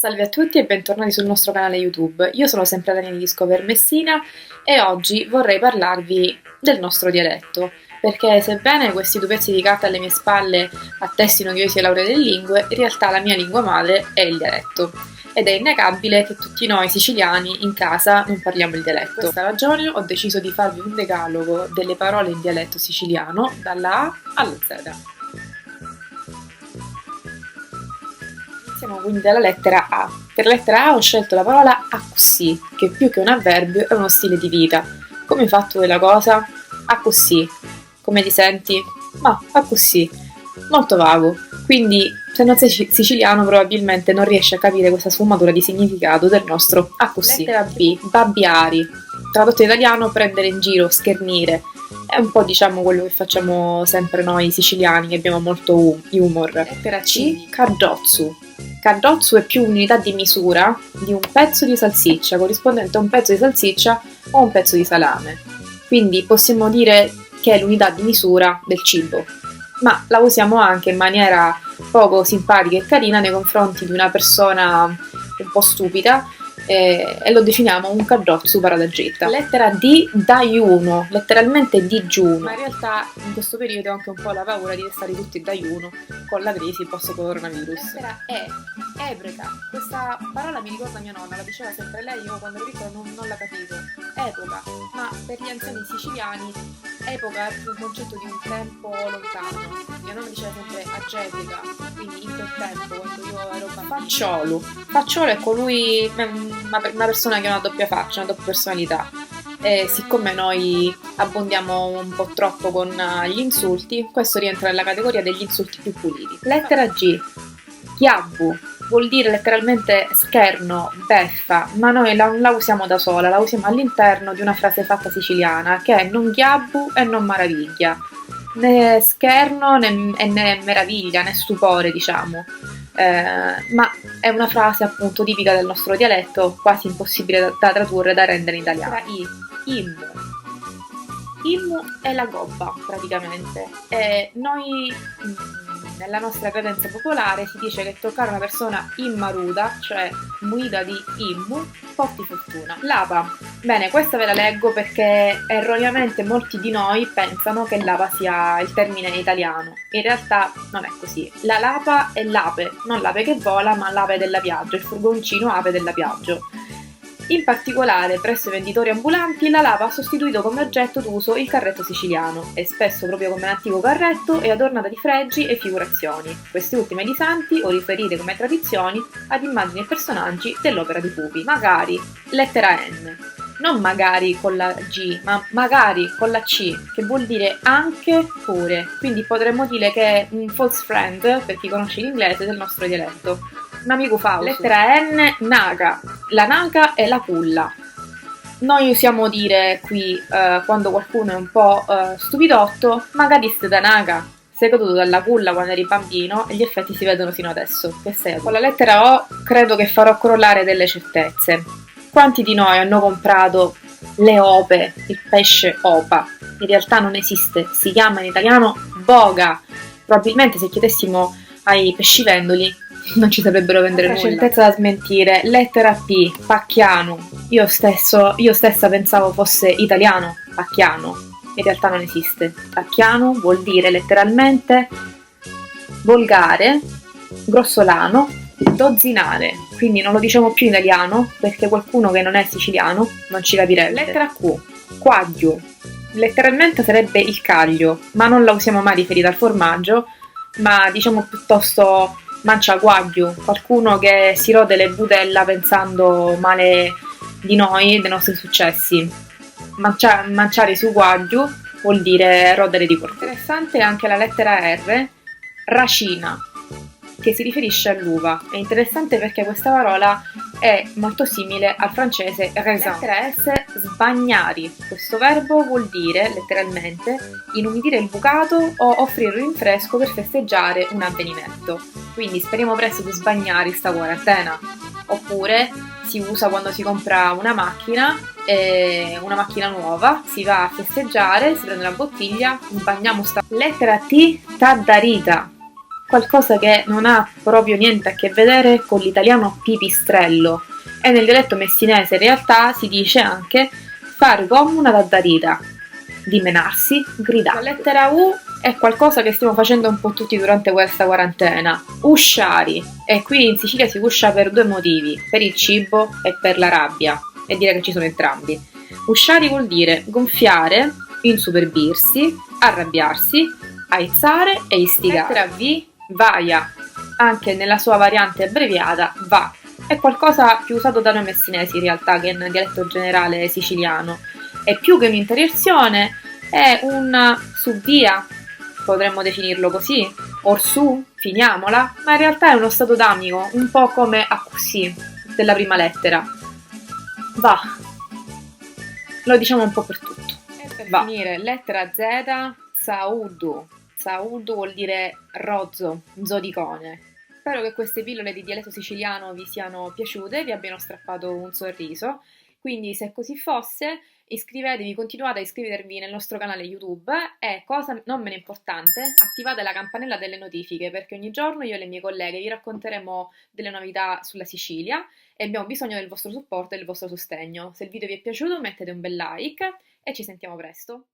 Salve a tutti e bentornati sul nostro canale YouTube. Io sono sempre Daniela di Discover Messina e oggi vorrei parlarvi del nostro dialetto, perché sebbene questi due pezzi di carta alle mie spalle attestino che io sia laureata in lingue, in realtà la mia lingua madre è il dialetto. Ed è innegabile che tutti noi siciliani in casa non parliamo il dialetto. Per questa ragione ho deciso di farvi un decalogo delle parole in dialetto siciliano dalla A alla Z. Iniziamo quindi dalla lettera A. Per la lettera A ho scelto la parola accussì, che più che un avverbio è uno stile di vita. Come hai fatto la cosa? Accussì. Come ti senti? Ma accussì. Molto vago. Quindi, se non sei siciliano, probabilmente non riesci a capire questa sfumatura di significato del nostro accussì. Lettera B. Babbiari. Tradotto in italiano, prendere in giro, schernire. È un po' diciamo quello che facciamo sempre noi siciliani, che abbiamo molto humor. Lettera C. Cardozzu. Cardozzu è più un'unità di misura di un pezzo di salsiccia, corrispondente a un pezzo di salsiccia o un pezzo di salame. Quindi possiamo dire che è l'unità di misura del cibo, ma la usiamo anche in maniera poco simpatica e carina nei confronti di una persona un po' stupida e lo definiamo un cardozzu paradagetta. Lettera D, digiuno, letteralmente digiuno, ma in realtà in questo periodo ho anche un po' la paura di restare tutti in digiuno con la crisi post-coronavirus. Lettera E, ebreka. Questa parola mi ricorda mia nonna, la diceva sempre lei, io quando ero piccola non la capivo. Epoca, ma per gli anziani siciliani epoca è un concetto di un tempo lontano. Mia nonna diceva sempre agebrica, quindi in quel tempo, quando io ero bambina. Facciolo. Facciolo è colui, una persona che ha una doppia faccia, una doppia personalità. E siccome noi abbondiamo un po' troppo con gli insulti, questo rientra nella categoria degli insulti più puliti. Lettera G. Chiabbu. Vuol dire letteralmente scherno, beffa, ma noi non la usiamo da sola, la usiamo all'interno di una frase fatta siciliana che è non chiabbu e non maraviglia. Né scherno né meraviglia, né stupore, diciamo. Ma è una frase appunto tipica del nostro dialetto, quasi impossibile da tradurre, da rendere in italiano. I, immu. Immu è la gobba, praticamente. E noi, nella nostra credenza popolare, si dice che toccare una persona immaruda, cioè muida di immu, porti fortuna. Lapa. Bene, questa ve la leggo perché erroneamente molti di noi pensano che lapa sia il termine italiano. In realtà non è così. La lapa è l'ape, non l'ape che vola, ma l'ape della Piaggio, il furgoncino ape della Piaggio. In particolare, presso i venditori ambulanti, la lapa ha sostituito come oggetto d'uso il carretto siciliano e spesso proprio come l'antico carretto è adornata di fregi e figurazioni, queste ultime di santi o riferite come tradizioni ad immagini e personaggi dell'opera di Pupi. Magari, lettera N. Non magari con la G, ma magari con la C, che vuol dire anche pure. Quindi potremmo dire che è un false friend, per chi conosce l'inglese, del nostro dialetto. Un amico falso. Lettera N, naga. La naga è la culla. Noi usiamo dire qui, quando qualcuno è un po' stupidotto, magari stai da naga. Sei caduto dalla culla quando eri bambino e gli effetti si vedono fino adesso. Che sei? Con la lettera O credo che farò crollare delle certezze. Quanti di noi hanno comprato le ope, il pesce opa? In realtà non esiste, si chiama in italiano boga. Probabilmente se chiedessimo ai pescivendoli non ci saprebbero vendere nulla. Certezza da smentire. Lettera P, pacchiano. Io stessa pensavo fosse italiano, pacchiano. In realtà non esiste. Pacchiano vuol dire letteralmente volgare, grossolano, dozzinale. Quindi non lo diciamo più in italiano perché qualcuno che non è siciliano non ci capirebbe. Lettera Q, quaglio. Letteralmente sarebbe il caglio, ma non la usiamo mai riferita al formaggio, ma diciamo piuttosto manciaguaglio, qualcuno che si rode le budella pensando male di noi e dei nostri successi. Manciare su guaglio vuol dire rodere di qualcuno. Interessante è anche la lettera R, racina, che si riferisce all'uva. È interessante perché questa parola è molto simile al francese raisin. Lettera S, sbagnari. Questo verbo vuol dire, letteralmente, inumidire il bucato o offrire un rinfresco per festeggiare un avvenimento. Quindi speriamo presto di sbagnare sta quarantena. Oppure si usa quando si compra una macchina nuova, si va a festeggiare, si prende una bottiglia, bagniamo sta... Lettera T, taddarita. qualcosa che non ha proprio niente a che vedere con l'italiano pipistrello. E nel dialetto messinese in realtà si dice anche fare come una daddarita, dimenarsi gridando. La lettera U è qualcosa che stiamo facendo un po' tutti durante questa quarantena. Usciari. E qui in Sicilia si uscia per due motivi, per il cibo e per la rabbia. E direi che ci sono entrambi. Usciari vuol dire gonfiare, insuperbirsi, arrabbiarsi, aizzare e istigare. Lettera V, vaia, anche nella sua variante abbreviata va. È qualcosa più usato da noi messinesi in realtà che nel dialetto generale siciliano. È più che un'interiezione, è un su via, potremmo definirlo così, orsù, finiamola, ma in realtà è uno stato d'animo, un po' come a così, della prima lettera. Va, lo diciamo un po' per tutto. E per finire, lettera Z, Zaudu. Zaudu vuol dire rozzo, zodicone. Spero che queste pillole di dialetto siciliano vi siano piaciute, vi abbiano strappato un sorriso. Quindi, se così fosse, iscrivetevi, continuate a iscrivervi nel nostro canale YouTube e, cosa non meno importante, attivate la campanella delle notifiche perché ogni giorno io e le mie colleghe vi racconteremo delle novità sulla Sicilia e abbiamo bisogno del vostro supporto e del vostro sostegno. Se il video vi è piaciuto mettete un bel like e ci sentiamo presto.